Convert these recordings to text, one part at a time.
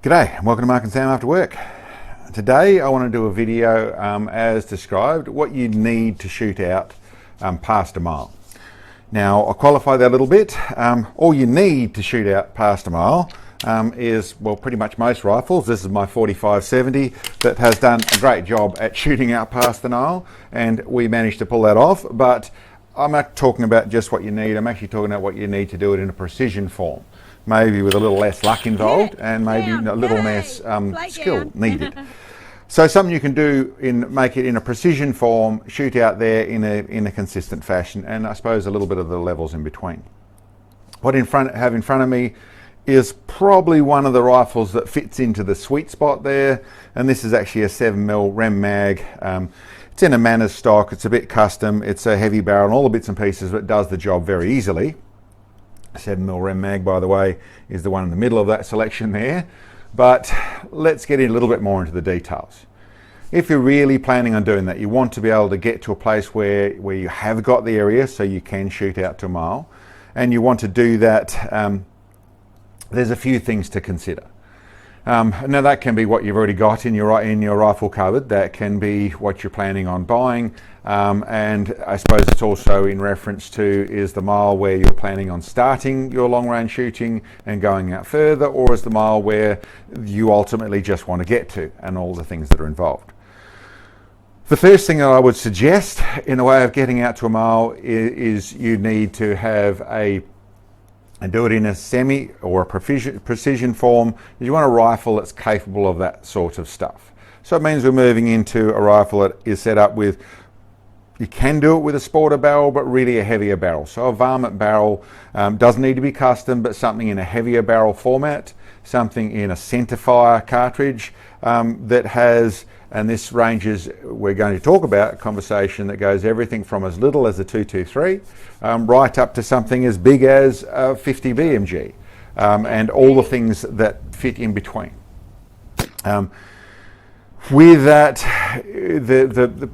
G'day and welcome to Mark and Sam After Work. Today I want to do a video as described, what you need to shoot out past a mile. Now I'll qualify that a little bit. All you need to shoot out past a mile is, well, pretty much most rifles. This is my 45-70 that has done a great job at shooting out past the mile, and we managed to pull that off. But I'm not talking about just what you need. I'm actually talking about what you need to do it in a precision form. Maybe with a little less luck involved and maybe a little less skill needed. So something you can do make it in a precision form, shoot out there in a consistent fashion, and I suppose a little bit of the levels in between. What I have in front of me is probably one of the rifles that fits into the sweet spot there, and this is actually a 7mm Rem mag. It's in a Manners stock, it's a bit custom, it's a heavy barrel and all the bits and pieces, but it does the job very easily. 7mm Rem mag, by the way, is the one in the middle of that selection there. But let's get in a little bit more into the details. If you're really planning on doing that, you want to be able to get to a place where you have got the area so you can shoot out to a mile, and you want to do that, there's a few things to consider. Now that can be what you've already got in your rifle cupboard, that can be what you're planning on buying, and I suppose it's also in reference to, is the mile where you're planning on starting your long range shooting and going out further, or is the mile where you ultimately just want to get to, and all the things that are involved. The first thing that I would suggest in the way of getting out to a mile is you need to have and do it in a semi or a precision form. You want a rifle that's capable of that sort of stuff. So it means we're moving into a rifle that is set up with, you can do it with a sporter barrel, but really a heavier barrel. So a varmint barrel doesn't need to be custom, but something in a heavier barrel format, something in a centerfire cartridge that has, and this ranges, we're going to talk about a conversation that goes everything from as little as a 223 right up to something as big as a 50 BMG and all the things that fit in between. With that,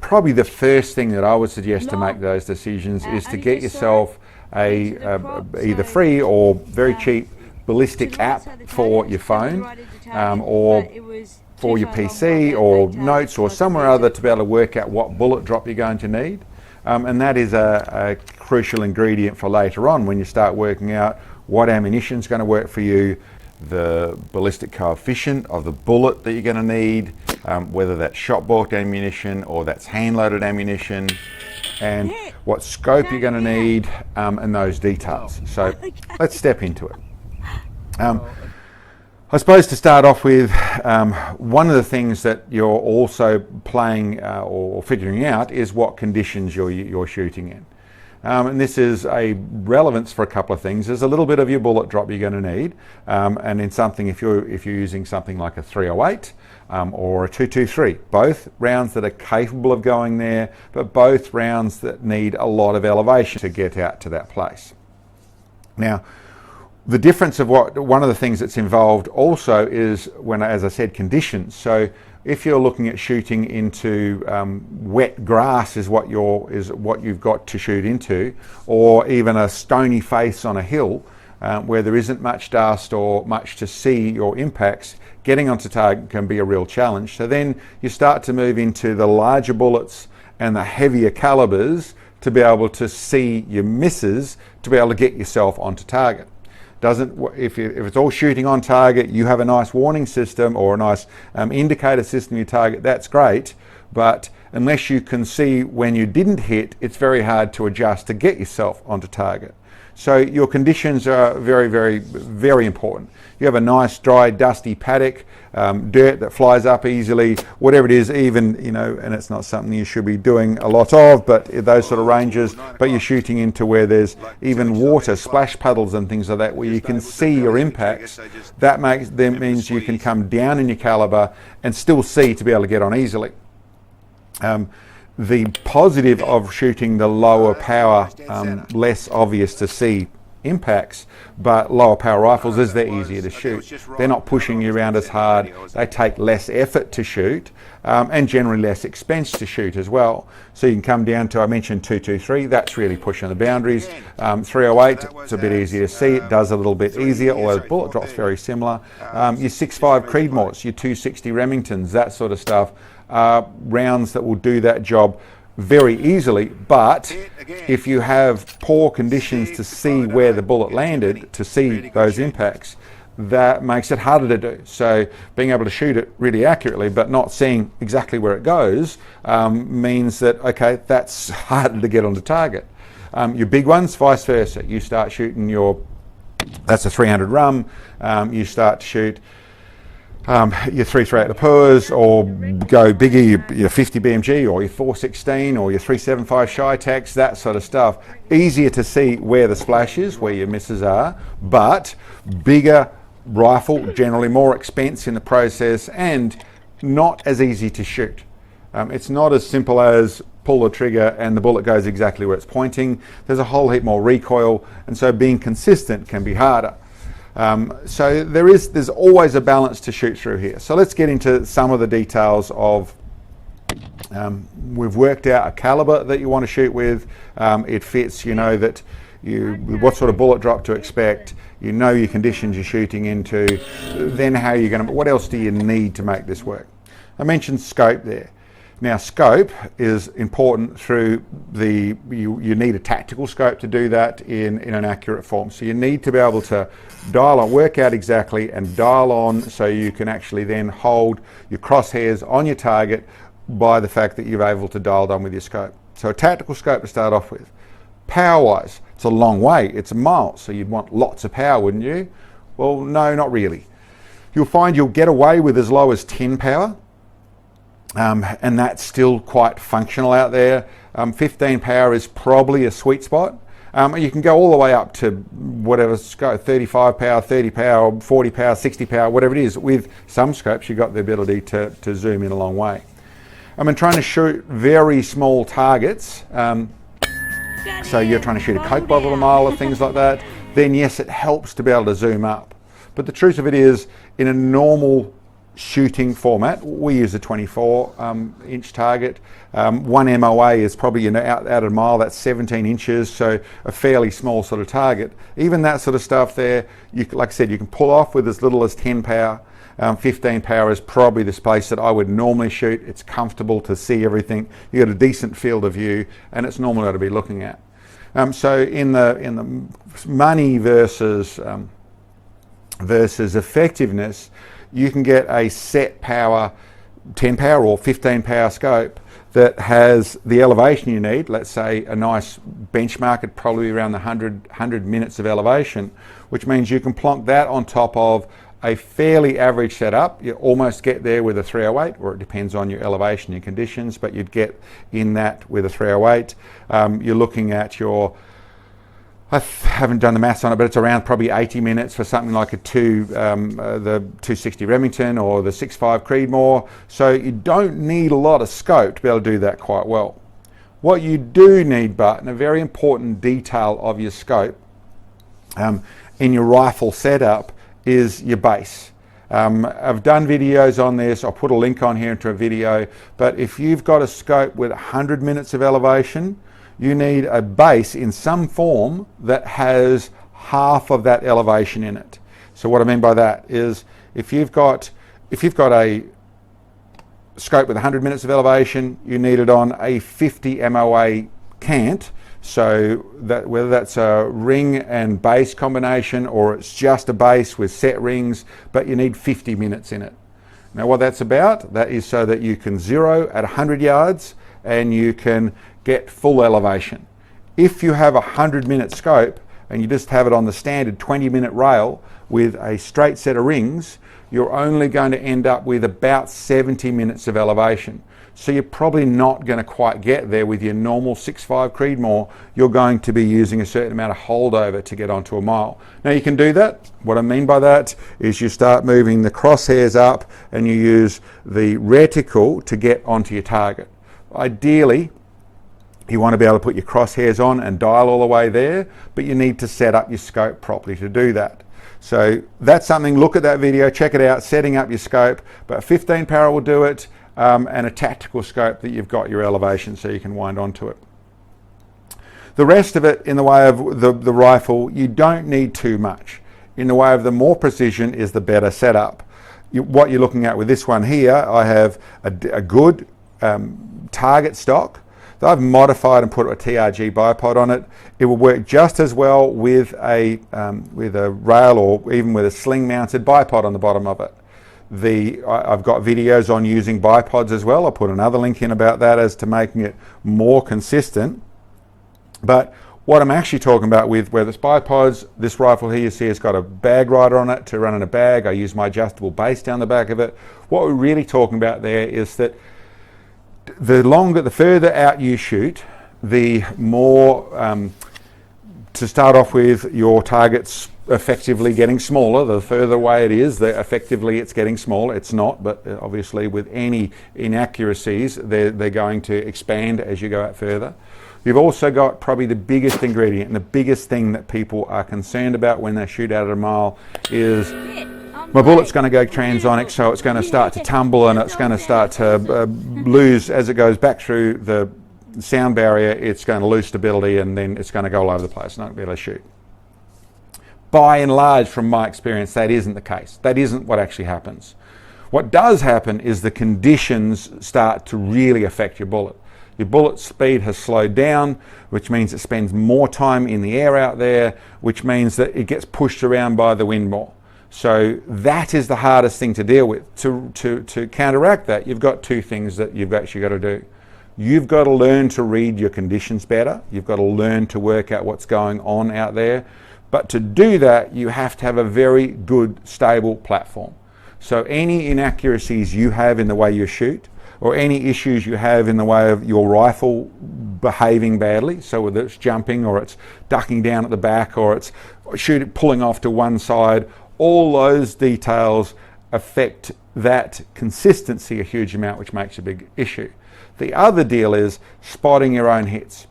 probably the first thing that I would suggest to make those decisions is to get yourself a either free or very cheap ballistic app for your phone or for your PC or notes or somewhere other to be able to work out what bullet drop you're going to need. And that is a crucial ingredient for later on when you start working out what ammunition is going to work for you, the ballistic coefficient of the bullet that you're going to need, whether that's shot-balked ammunition or that's hand-loaded ammunition, and what scope you're going to need, and those details. So let's step into it. I suppose to start off with, one of the things that you're also playing or figuring out is what conditions you're shooting in. And this is a relevance for a couple of things. There's a little bit of your bullet drop you're going to need, and in something, if you're using something like a 308 or a 223, both rounds that are capable of going there, but both rounds that need a lot of elevation to get out to that place. Now, the difference of one of the things that's involved also is as I said, conditions. So if you're looking at shooting into wet grass is what you've got to shoot into, or even a stony face on a hill where there isn't much dust or much to see your impacts, getting onto target can be a real challenge. So then you start to move into the larger bullets and the heavier calibers to be able to see your misses, to be able to get yourself onto target. If it's all shooting on target, you have a nice warning system or a nice indicator system you target, that's great, but unless you can see when you didn't hit, it's very hard to adjust to get yourself onto target. So your conditions are very, very, very important. You have a nice, dry, dusty paddock, dirt that flies up easily, whatever it is, even, and it's not something you should be doing a lot of, but those sort of ranges, but you're shooting into where there's even water, splash puddles and things like that, where you can see your impacts. That means you can come down in your caliber and still see to be able to get on easily. The positive of shooting the lower power, less obvious to see impacts, but lower power rifles, as they're easier to shoot, they're not pushing you around as hard, they take less effort to shoot, and generally less expense to shoot as well. So you can come down to, I mentioned 223, that's really pushing the boundaries. 308, it's a bit easier to see, it does a little bit easier, although the bullet drop's very similar. Your 6.5 Creedmoors, your 260 Remingtons, that sort of stuff, rounds that will do that job very easily, but if you have poor conditions to see where the bullet landed, to see those impacts, that makes it harder to do. So being able to shoot it really accurately but not seeing exactly where it goes means that, okay, that's harder to get onto target. Your big ones, vice versa. You start shooting that's a 300 rum, you start to shoot your 338 Lapurs, or go bigger, your 50 BMG, or your 416, or your 375 Shy-Tacs, that sort of stuff. Easier to see where the splash is, where your misses are, but bigger rifle, generally more expense in the process, and not as easy to shoot. It's not as simple as pull the trigger and the bullet goes exactly where it's pointing. There's a whole heap more recoil, and so being consistent can be harder. So there's always a balance to shoot through here. So let's get into some of the details of, we've worked out a caliber that you want to shoot with. It fits, you know that what sort of bullet drop to expect, you know your conditions you're shooting into, then how you're going to, what else do you need to make this work? I mentioned scope there. Now scope is important through you need a tactical scope to do that in an accurate form. So you need to be able to dial on, work out exactly and dial on, so you can actually then hold your crosshairs on your target by the fact that you're able to dial on with your scope. So a tactical scope to start off with. Power wise, it's a long way, it's a mile, so you'd want lots of power, wouldn't you? Well, no, not really. You'll find you'll get away with as low as 10 power. And that's still quite functional out there. 15 power is probably a sweet spot. You can go all the way up to whatever scope, 35 power, 30 power, 40 power, 60 power, whatever it is. With some scopes, you've got the ability to zoom in a long way. Trying to shoot very small targets, so you're trying to shoot a Coke bottle a mile or things like that, then yes, it helps to be able to zoom up. But the truth of it is, in a normal shooting format, we use a 24-inch target. One MOA is probably out at a mile, that's 17 inches, so a fairly small sort of target. Even that sort of stuff there, like I said, you can pull off with as little as 10 power. 15 power is probably the space that I would normally shoot. It's comfortable to see everything. You got a decent field of view, and it's normal to be looking at. So in the money versus effectiveness, you can get a set power, 10 power or 15 power scope that has the elevation you need. Let's say a nice benchmark at probably around the 100 minutes of elevation, which means you can plonk that on top of a fairly average setup. You almost get there with a 308, or it depends on your elevation and conditions, but you'd get in that with a 308. You're looking at I haven't done the maths on it, but it's around probably 80 minutes for something like the 260 Remington or the 6.5 Creedmoor. So you don't need a lot of scope to be able to do that quite well. What you do need, but, and a very important detail of your scope in your rifle setup, is your base. I've done videos on this. I'll put a link on here into a video, but if you've got a scope with 100 minutes of elevation, you need a base in some form that has half of that elevation in it. So what I mean by that is, if you've got a scope with 100 minutes of elevation, you need it on a 50 MOA cant. So that whether that's a ring and base combination, or it's just a base with set rings, but you need 50 minutes in it. Now what that's about, that is so that you can zero at 100 yards and you can get full elevation. If you have a 100-minute scope and you just have it on the standard 20-minute rail with a straight set of rings, you're only going to end up with about 70 minutes of elevation. So you're probably not going to quite get there with your normal 6.5 Creedmoor. You're going to be using a certain amount of holdover to get onto a mile. Now you can do that. What I mean by that is you start moving the crosshairs up and you use the reticle to get onto your target. Ideally, You want to be able to put your crosshairs on and dial all the way there, but you need to set up your scope properly to do that. So that's something, look at that video, check it out, setting up your scope, but 15 para will do it, and a tactical scope that you've got your elevation so you can wind onto it. The rest of it in the way of the rifle, you don't need too much. In the way of the more precision is the better setup. What you're looking at with this one here, I have a good target stock. I've modified and put a TRG bipod on it. It will work just as well with a rail or even with a sling mounted bipod on the bottom of it. I've got videos on using bipods as well. I'll put another link in about that as to making it more consistent. But what I'm actually talking about with whether it's bipods, this rifle here you see has got a bag rider on it to run in a bag. I use my adjustable base down the back of it. What we're really talking about there is that the further out you shoot, the more, to start off with, your target's effectively getting smaller. The further away it is, the effectively it's getting smaller. It's not, but obviously with any inaccuracies, they're going to expand as you go out further. You've also got probably the biggest ingredient and the biggest thing that people are concerned about when they shoot out at a mile is my bullet's going to go transonic, so it's going to start to tumble and it's going to start to lose as it goes back through the sound barrier. It's going to lose stability and then it's going to go all over the place, not be able to shoot. By and large, from my experience, that isn't the case. That isn't what actually happens. What does happen is the conditions start to really affect your bullet. Your bullet speed has slowed down, which means it spends more time in the air out there, which means that it gets pushed around by the wind more. So that is the hardest thing to deal with. To counteract that, you've got two things that you've actually got to do. You've got to learn to read your conditions better. You've got to learn to work out what's going on out there. But to do that, you have to have a very good, stable platform. So any inaccuracies you have in the way you shoot, or any issues you have in the way of your rifle behaving badly, so whether it's jumping or it's ducking down at the back or it's pulling off to one side, all those details affect that consistency a huge amount, which makes a big issue. The other deal is spotting your own hits.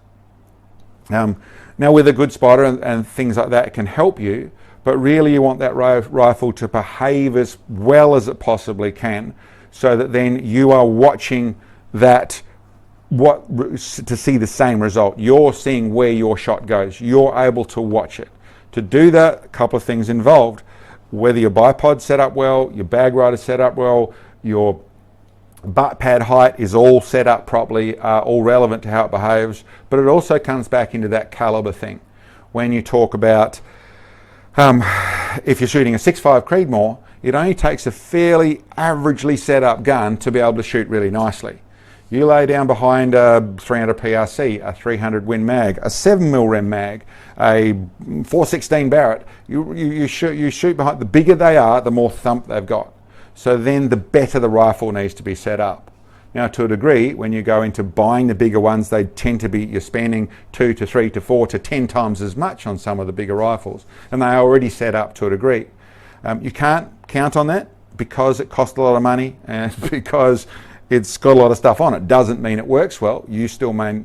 Now with a good spotter and things like that, it can help you, but really you want that rifle to behave as well as it possibly can, so that then you are watching that to see the same result. You're seeing where your shot goes. You're able to watch it. To do that, a couple of things involved. Whether your bipod's set up well, your bag rider's set up well, your butt pad height is all set up properly, all relevant to how it behaves, but it also comes back into that caliber thing. When you talk about if you're shooting a 6.5 Creedmoor, it only takes a fairly averagely set up gun to be able to shoot really nicely. You lay down behind a 300 PRC, a 300 Win mag, a 7mm Rem mag, a 416 Barrett, you shoot behind, the bigger they are, the more thump they've got. So then the better the rifle needs to be set up. Now to a degree, when you go into buying the bigger ones, they tend to be, you're spending 2 to 3 to 4 to 10 times as much on some of the bigger rifles, and they are already set up to a degree. You can't count on that because it costs a lot of money and because it's got a lot of stuff on it. Doesn't mean it works well. You still may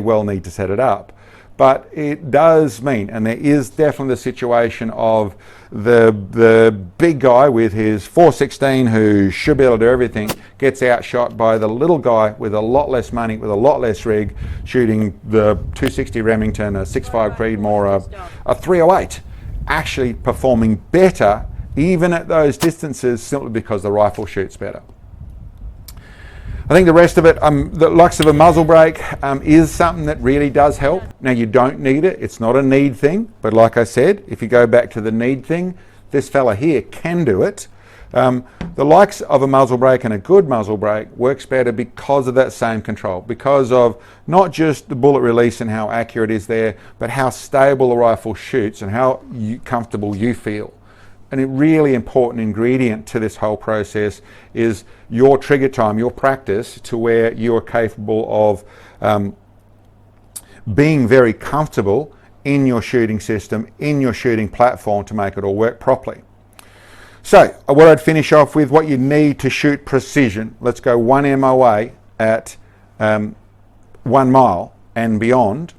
well need to set it up. But it does mean, and there is definitely the situation of the big guy with his 416 who should be able to do everything, gets outshot by the little guy with a lot less money, with a lot less rig, shooting the 260 Remington, a 6.5 Creedmoor, a 308, actually performing better even at those distances simply because the rifle shoots better. I think the rest of it, the likes of a muzzle brake is something that really does help. Now you don't need it, it's not a need thing, but like I said, if you go back to the need thing, this fella here can do it. The likes of a muzzle brake and a good muzzle brake works better because of that same control, because of not just the bullet release and how accurate it is there, but how stable the rifle shoots and how comfortable you feel. And a really important ingredient to this whole process is your trigger time, your practice, to where you are capable of being very comfortable in your shooting system, in your shooting platform, to make it all work properly. So what I'd finish off with, what you need to shoot precision. Let's go one MOA at 1 mile and beyond,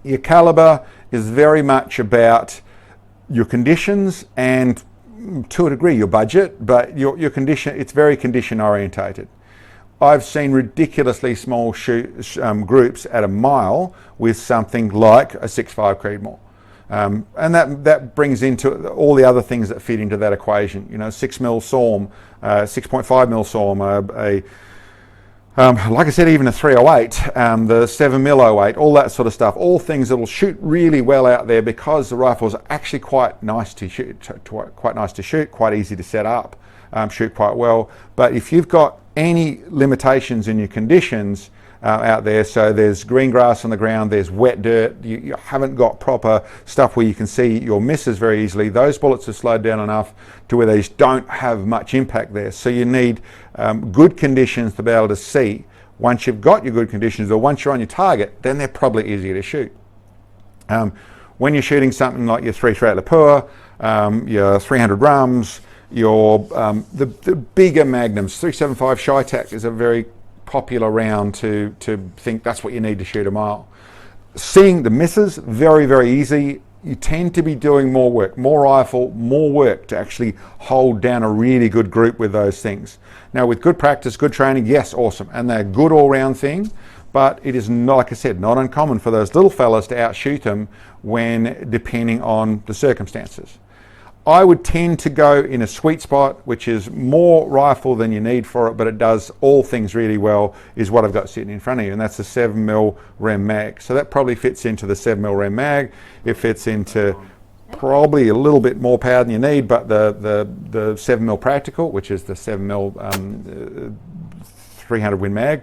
your caliber is very much about your conditions and, to a degree, your budget, but your condition, it's very condition orientated. I've seen ridiculously small groups at a mile with something like a 6.5 Creedmoor. And that brings into all the other things that fit into that equation. You know, 6 mil SAWM, 6.5 mil SAWM, like I said, even a 308, the 7 mil 08, all that sort of stuff, all things that will shoot really well out there because the rifles are actually quite nice to shoot, quite easy to set up, shoot quite well. But if you've got any limitations in your conditions out there, so there's green grass on the ground, there's wet dirt, you haven't got proper stuff where you can see your misses very easily, those bullets are slowed down enough to where they don't have much impact there. So you need good conditions to be able to see. Once you've got your good conditions, or once you're on your target, then they're probably easier to shoot. When you're shooting something like your 338 Lapua, your 300 rums, your the bigger magnums, 375 Shytac is a very popular round to think that's what you need to shoot a mile. Seeing the misses, very, very easy. You tend to be doing more work, more rifle, more work to actually hold down a really good group with those things. Now with good practice, good training, yes, awesome. And they're good all round thing, but it is not, like I said, not uncommon for those little fellas to outshoot them when depending on the circumstances. I would tend to go in a sweet spot, which is more rifle than you need for it, but it does all things really well, is what I've got sitting in front of you, and that's a 7 mil Rem mag. So that probably fits into the 7 mil Rem mag. It fits into probably a little bit more power than you need, but the 7 mil practical, which is the 7 mil 300 Win Mag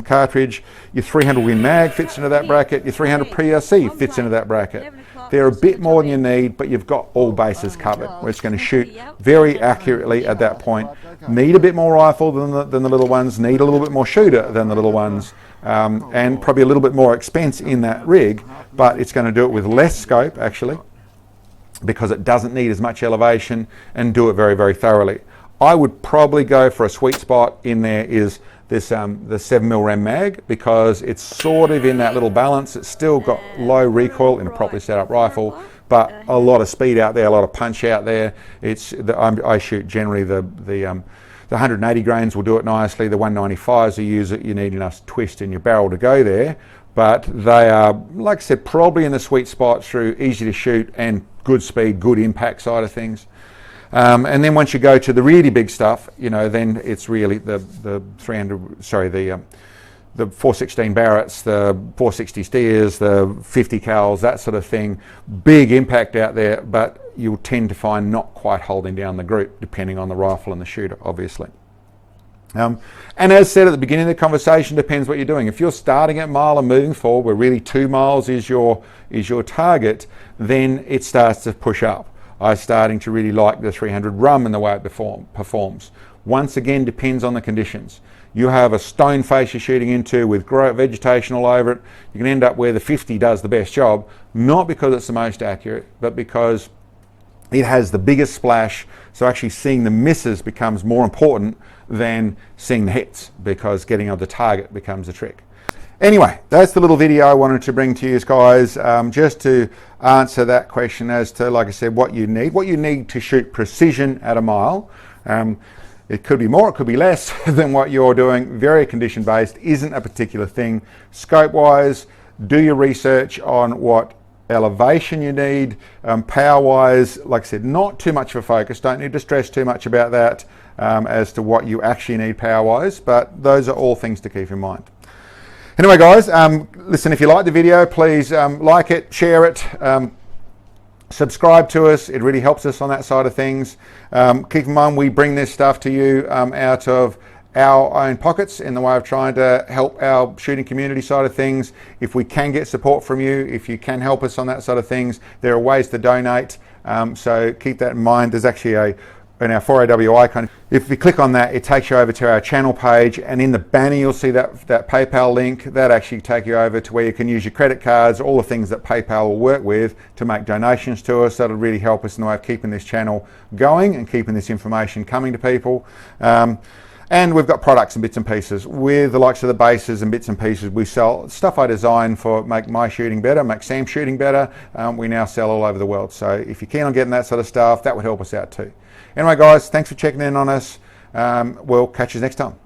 cartridge, your 300 Win Mag fits into that bracket, your 300 PRC fits into that bracket. They're a bit more than you need, but you've got all bases covered, where it's going to shoot very accurately at that point. Need a bit more rifle than the little ones, need a little bit more shooter than the little ones, and probably a little bit more expense in that rig, but it's going to do it with less scope, actually, because it doesn't need as much elevation, and do it very, very thoroughly. I would probably go for a sweet spot in there is this the 7 mil Rem mag, because it's sort of in that little balance. It's still got low recoil in a properly set up rifle, but a lot of speed out there, a lot of punch out there. I shoot generally the 180 grains will do it nicely. The 195s you use it, you need enough twist in your barrel to go there, but they are, like I said, probably in the sweet spot through easy to shoot and good speed, good impact side of things. And then once you go to the really big stuff, you know, then it's really the 416 Barretts, the 460 Steers, the 50 cals, that sort of thing. Big impact out there, but you'll tend to find not quite holding down the group, depending on the rifle and the shooter, obviously. And as said at the beginning of the conversation, depends what you're doing. If you're starting at mile and moving forward, where really 2 miles is your target, then it starts to push up. I'm starting to really like the 300 rum and the way it performs. Once again, depends on the conditions. You have a stone face you're shooting into with vegetation all over it, you can end up where the 50 does the best job, not because it's the most accurate, but because it has the biggest splash. So actually seeing the misses becomes more important than seeing the hits, because getting on the target becomes a trick. Anyway, that's the little video I wanted to bring to you guys, just to answer that question as to, like I said, what you need to shoot precision at a mile. It could be more, it could be less than what you're doing. Very condition based, isn't a particular thing. Scope wise, do your research on what elevation you need. Power wise, like I said, not too much of a focus, don't need to stress too much about that as to what you actually need power wise, but those are all things to keep in mind. Anyway guys, listen, if you like the video, please like it, share it, subscribe to us. It really helps us on that side of things. Keep in mind, we bring this stuff to you out of our own pockets in the way of trying to help our shooting community side of things. If we can get support from you, if you can help us on that side of things, there are ways to donate. So keep that in mind. There's actually in our 4AWI kind of, if you click on that, it takes you over to our channel page, and in the banner you'll see that PayPal link. That actually take you over to where you can use your credit cards, all the things that PayPal will work with to make donations to us. That'll really help us in the way of keeping this channel going and keeping this information coming to people. And we've got products and bits and pieces. With the likes of the bases and bits and pieces, we sell stuff I design for make my shooting better, make Sam's shooting better. We now sell all over the world. So if you're keen on getting that sort of stuff, that would help us out too. Anyway, guys, thanks for checking in on us. We'll catch you next time.